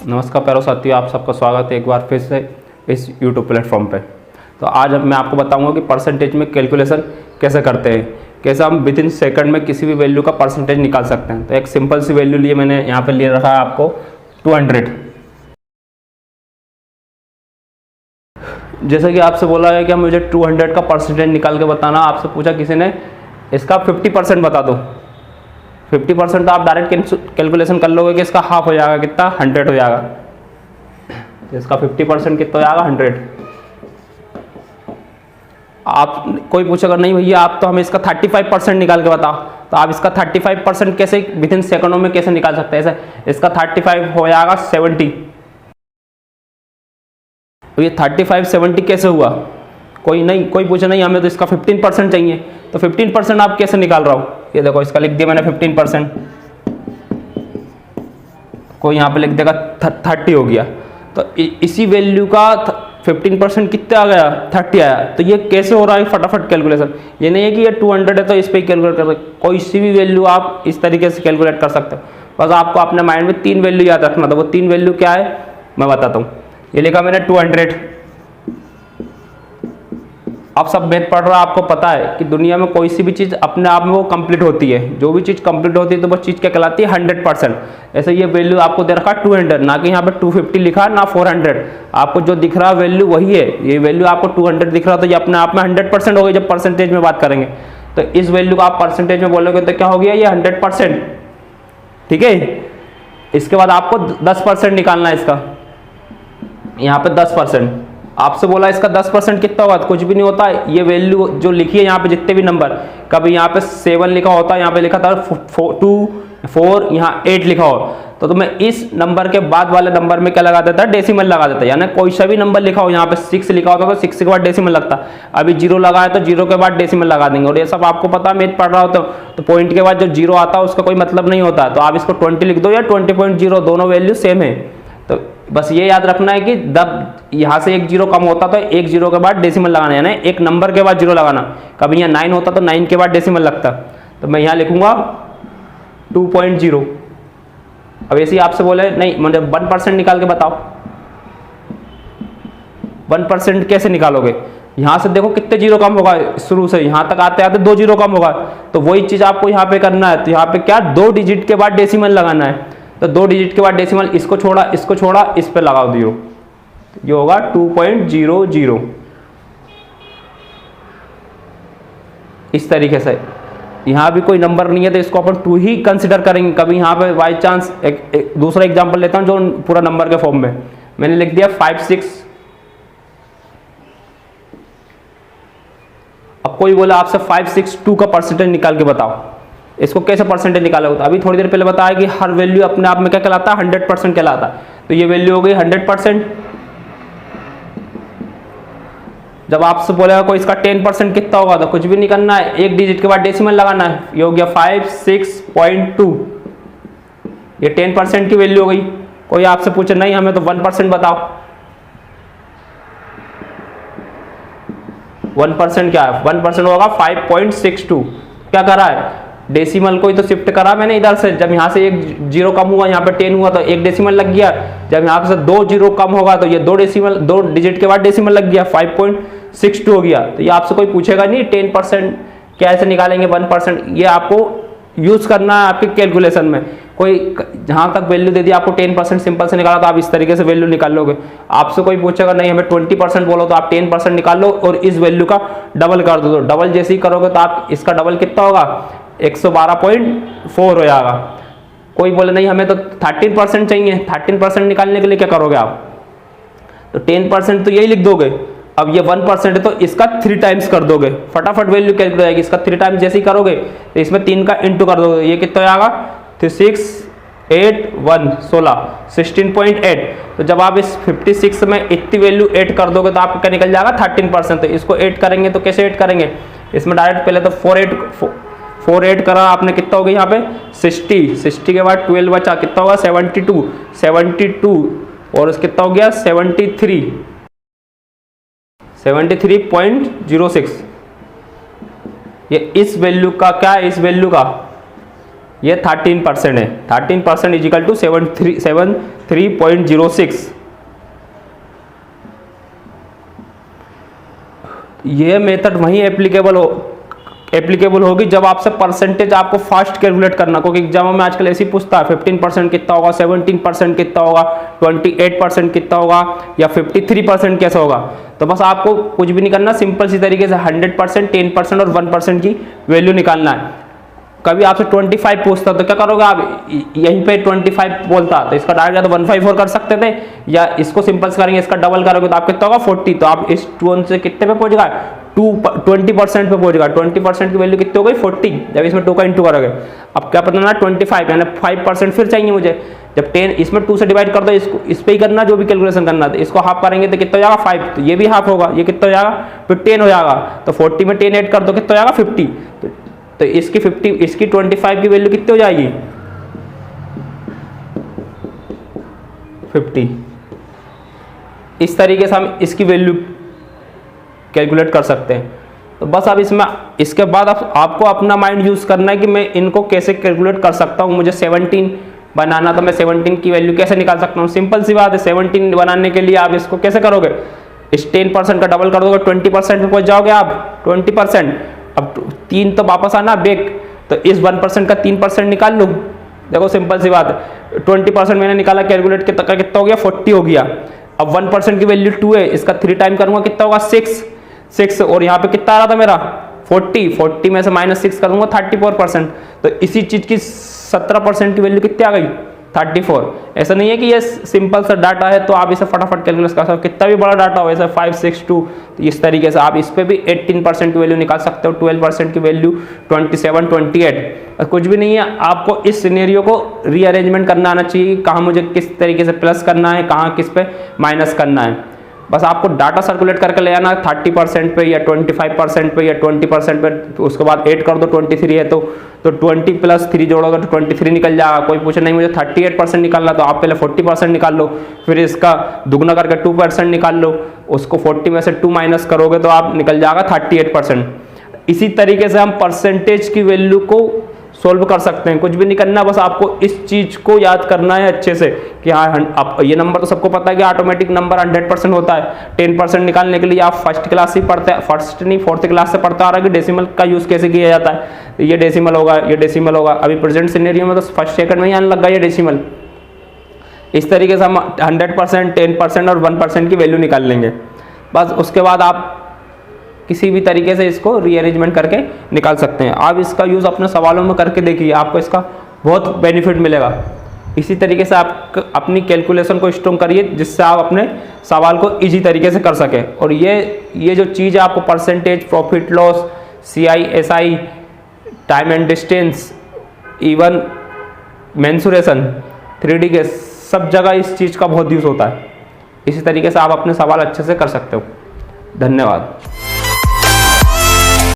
नमस्कार प्यारे साथियों, आप सबका स्वागत है एक बार फिर से इस YouTube प्लेटफॉर्म पे। तो आज मैं आपको बताऊंगा कि परसेंटेज में कैलकुलेशन कैसे करते हैं, कैसे हम विद इन सेकंड में किसी भी वैल्यू का परसेंटेज निकाल सकते हैं। तो एक सिंपल सी वैल्यू लिए मैंने यहाँ पे ले रखा है आपको 200। जैसे कि आपसे बोला है कि मुझे 200 का परसेंटेज निकाल के बताना, आपसे पूछा किसी ने इसका 50% बता दो। 50% तो आप डायरेक्ट कैलकुलेशन कर लोगे कि इसका हाफ हो जाएगा, कितना 100 हो जाएगा। इसका 50% कितना हो जाएगा 100। आप कोई पूछेगा नहीं भैया आप तो हमें इसका 35% निकाल के बताओ, तो आप इसका 35% कैसे विद इन सेकंडों में कैसे निकाल सकते हैं। ऐसे इसका 35 हो जाएगा 70। तो ये 35 70 कैसे हुआ, कोई पूछे नहीं हमें तो इसका 15% चाहिए, तो 15% आप कैसे निकाल रहा हो। ये देखो इसका लिख दिया मैंने 15%, कोई यहाँ पे लिख देगा 30 हो गया। तो इसी वैल्यू का 15% कितने आ गया 30 आया। तो ये कैसे हो रहा है फटाफट कैलकुलेशन। ये नहीं है कि ये 200 है तो इस पर कैलकुलेट कर सकते, कोई सी भी वैल्यू आप इस तरीके से कैलकुलेट कर सकते हो। बस आपको अपने माइंड में 3 वैल्यू याद रखना था। वो 3 वैल्यू क्या है मैं बताता हूँ। ये लिखा मैंने 200। आप सब मैथ पढ़ रहा है, आपको पता है कि दुनिया में कोई सी भी चीज़ अपने आप में वो कंप्लीट होती है। जो भी चीज़ कंप्लीट होती है तो वो चीज़ क्या कहलाती है 100%। ऐसे ये वैल्यू आपको दे रखा 200, ना कि यहाँ पे 250 लिखा ना 400। आपको जो दिख रहा वैल्यू वही है। ये वैल्यू आपको 200 दिख रहा तो ये अपने आप में 100% हो गई। जब परसेंटेज में बात करेंगे तो इस वैल्यू को आप परसेंटेज में बोलोगे तो क्या हो गया ये 100%। ठीक है। इसके बाद आपको 10% निकालना है इसका। यहाँ पे 10%, आपसे बोला इसका 10% कितना होगा, कुछ भी नहीं होता। ये वैल्यू जो लिखी है यहाँ पे जितने भी नंबर, कभी यहाँ पे 7 लिखा होता है, यहाँ पे लिखा था 2 4, यहाँ 8 लिखा हो तो मैं इस नंबर के बाद वाले नंबर में क्या लगा देता है डेसिमल लगा देता है। यानी कोई सा भी नंबर लिखा हो, यहाँ पे 6 लिखा होता तो 6 के बाद डेसिमल लगता। अभी 0 लगा है तो 0 के बाद डेसिमल लगा देंगे। और ये सब आपको पता है, मैथ पढ़ रहा हो तो पॉइंट के बाद जो 0 आता है उसका कोई मतलब नहीं होता। तो आप इसको 20 लिख दो या 20.0, दोनों वैल्यू सेम है। तो बस ये याद रखना है कि जब यहाँ से एक 0 कम होता तो एक 0 के बाद डेसिमल लगाना, यानी एक नंबर के बाद 0 लगाना। कभी यहाँ 9 होता तो 9 के बाद डेसिमल लगता। तो मैं यहाँ लिखूंगा 2.0। अब ऐसे ही आपसे बोले नहीं मतलब 1% निकाल के बताओ। 1% कैसे निकालोगे, यहाँ से देखो कितने 0 कम होगा, शुरू से यहाँ तक आते आते 2 0 कम होगा। तो वही चीज़ आपको यहाँ पे करना है। तो यहाँ पे क्या 2 डिजिट के बाद डेसिमल लगाना है। तो 2 डिजिट के बाद डेसिमल, इसको छोड़ा इस पे लगाओ 0, ये होगा 2.00। इस तरीके से यहाँ भी कोई नंबर नहीं है तो इसको अपन 2 ही कंसिडर करेंगे। कभी यहाँ पे बाई चांस एक दूसरा एग्जांपल लेता हूँ जो पूरा नंबर के फॉर्म में मैंने लिख दिया 5 6। अब कोई बोला आपसे 5 6 2 का परसेंटेज निकाल के बताओ, इसको कैसे परसेंटेज निकालोगे। तो अभी थोड़ी देर पहले बताया कि हर वैल्यू अपने आप में क्या कहलाता है 100% कहलाता है। तो ये वैल्यू हो गई 100%। जब आपसे बोलेगा कोई इसका 10% कितना होगा तो कुछ भी नहीं करना है, एक डिजिट के बाद डेसिमल लगाना है। ये हो गया 56.2, ये 10% की वैल्यू हो गई। कोई आपसे पूछे नहीं हमें तो 1% बताओ, 1% क्या है, 1% होगा 5.62। क्या करा है डेसिमल को ही तो शिफ्ट करा मैंने इधर से। जब यहाँ से एक 0 कम हुआ, यहाँ पे 10 हुआ तो एक डेसिमल लग गया। जब यहाँ से 2 0 कम होगा तो ये 2 डिजिट के बाद डेसिमल लग गया, 5.62 हो गया। तो ये आपसे कोई पूछेगा नहीं 10% कैसे निकालेंगे 1%। ये आपको यूज करना है आपके कैलकुलेशन में। कोई जहाँ तक वैल्यू दे दी आपको 10% सिंपल से निकाला तो आप इस तरीके से वैल्यू निकाल लोगे। आपसे कोई पूछेगा नहीं हमें 20% बोलो तो आप 10% निकाल लो और इस वैल्यू का डबल कर दो। डबल जैसे ही करोगे तो आप इसका डबल कितना होगा 112.4 हो जाएगा। कोई बोले नहीं हमें तो 13% चाहिए, 13% निकालने के लिए क्या करोगे आप, तो 10% तो यही लिख दोगे। अब ये 1% है तो इसका 3 टाइम्स कर दोगे, फटाफट वैल्यू कैलकुलेट हो जाएगी। इसका 3 टाइम्स जैसे ही करोगे तो इसमें 3 का इंटू कर दोगे, ये कितना आएगा 6 8 1 16 16.8। तो जब आप इस 56 में इतनी वैल्यू ऐड कर दोगे तो आपका क्या निकल जाएगा 13%। तो इसको ऐड करेंगे तो कैसे ऐड करेंगे, इसमें डायरेक्ट पहले तो 4 ऐड करा आपने, कितना हो गया यहाँ पे 60 के बाद 12 बचा, कितना होगा 72 और कितना हो गया 73.06। ये इस वैल्यू का क्या है, इस वैल्यू का ये 13% है। 13% इजिकल टू 73.06। ये मेथड वहीं एप्लीकेबल होगी जब आपसे परसेंटेज आपको फास्ट कैलकुलेट करना, क्योंकि एग्जामों में आजकल ऐसे ही पूछता है 15% कितना होगा, 17% कितना होगा, 28% कितना होगा, या 53% कैसा होगा। तो बस आपको कुछ भी नहीं करना, सिंपल सी तरीके से 100%, 10% और 1% की वैल्यू निकालना है। कभी आपसे 25 पूछता तो क्या करोगे आप, यहीं पे 25 बोलता तो इसका डायरेक्ट तो 154 कर सकते थे, या इसको सिंपल से करेंगे, इसका डबल करोगे तो आप कितना होगा 40। तो आप इस 2 से कितने पे पहुंच गए, 20% पे पहुंच गया। 20% की वैल्यू कितनी हो गई 40, जब इसमें 2 का इंटू करोगे। अब क्या पता ना 25 यानी 5% फिर चाहिए मुझे। जब 10 इसमें 2 से डिवाइड कर दो, इसको इस पे ही करना जो भी कैलकुलेशन करना था, इसको हाफ करेंगे तो कितना हो जाएगा 5, तो ये भी हाफ होगा, ये कितना हो जाएगा फिर 10 हो जाएगा। तो 40 में 10 ऐड कर दो, कितना हो जाएगा 50। तो इसकी 25 की वैल्यू कितनी हो जाएगी 50। इस तरीके से हम इसकी वैल्यू कैलकुलेट कर सकते हैं। तो बस अब इसके बाद आपको अपना माइंड यूज करना है कि मैं इनको कैसे कैलकुलेट कर सकता हूँ। मुझे 17 बनाना, तो मैं 17 की वैल्यू कैसे निकाल सकता हूँ। सिंपल सी बात है, 17 बनाने के लिए आप इसको कैसे करोगे, इस 10% का डबल कर दोगे, 20% पे पहुंच जाओगे आप 20%। अब 3 तो वापस आना बैक, तो इस 1% का 3% निकाल लो। देखो सिंपल सी बात है, 20% मैंने निकाला, कैलकुलेट कितना हो गया 40 हो गया। अब 1% की वैल्यू 2 है, इसका 3 टाइम करूंगा कितना होगा 6, और यहाँ पे कितना आ रहा था मेरा 40 में से -6 करूंगा 34%। तो इसी चीज की 17% की वैल्यू कितनी आ गई 34। ऐसा नहीं है कि ये सिंपल सा डाटा है तो आप इसे फटाफट कैलकुलेट कर सकते हो, कितना भी बड़ा डाटा हो, ऐसा 562। तो इस तरीके से आप इस पे भी 18% की वैल्यू निकाल सकते हो, 12% की वैल्यू 27, 28। कुछ भी नहीं है, आपको इस सिनेरियो को रीअरेंजमेंट करना आना चाहिए, कहाँ मुझे किस तरीके से प्लस करना है, कहाँ किस पे माइनस करना है। बस आपको डाटा सर्कुलेट करके ले आना 30% पे या 25% पे या 20% पे। तो उसके बाद 8 कर दो, 23 है तो 20 + 3 जोड़ोगे तो 23 निकल जाएगा। कोई पूछे नहीं मुझे 38% निकालना, तो आप पहले 40% निकाल लो, फिर इसका दुगना करके 2% निकाल लो, उसको 40 में से 2 माइनस करोगे तो आप निकल जाएगा 38%। इसी तरीके से हम परसेंटेज की वैल्यू को सोल्व कर सकते हैं। कुछ भी नहीं करना, बस आपको इस चीज को याद करना है अच्छे से कि हाँ ये नंबर तो सबको पता है कि ऑटोमेटिक नंबर 100% होता है। 10% निकालने के लिए आप फर्स्ट क्लास से पढ़ते हैं, फर्स्ट नहीं 4th क्लास से पढ़ते आ रहा है कि डेसिमल का यूज कैसे किया जाता है। ये डेसिमल होगा, ये डेसिमल होगा। अभी प्रेजेंट सिनेरियो में तो फर्स्ट सेकंड में ही आने लग गया ये डेसिमल। इस तरीके से हम 100%, 10% और 1% की वैल्यू निकाल लेंगे। बस उसके बाद आप किसी भी तरीके से इसको रीअरेंजमेंट करके निकाल सकते हैं। आप इसका यूज़ अपने सवालों में करके देखिए, आपको इसका बहुत बेनिफिट मिलेगा। इसी तरीके से आप अपनी कैलकुलेशन को स्ट्रॉन्ग करिए जिससे आप अपने सवाल को इजी तरीके से कर सकें। और ये जो चीज़ है आपको percentage, profit loss, CI, SI, time and distance, even mensuration, 3D के सब जगह इस चीज़ का बहुत यूज़ होता है। इसी तरीके से आप अपने सवाल अच्छे से कर सकते हो। धन्यवाद।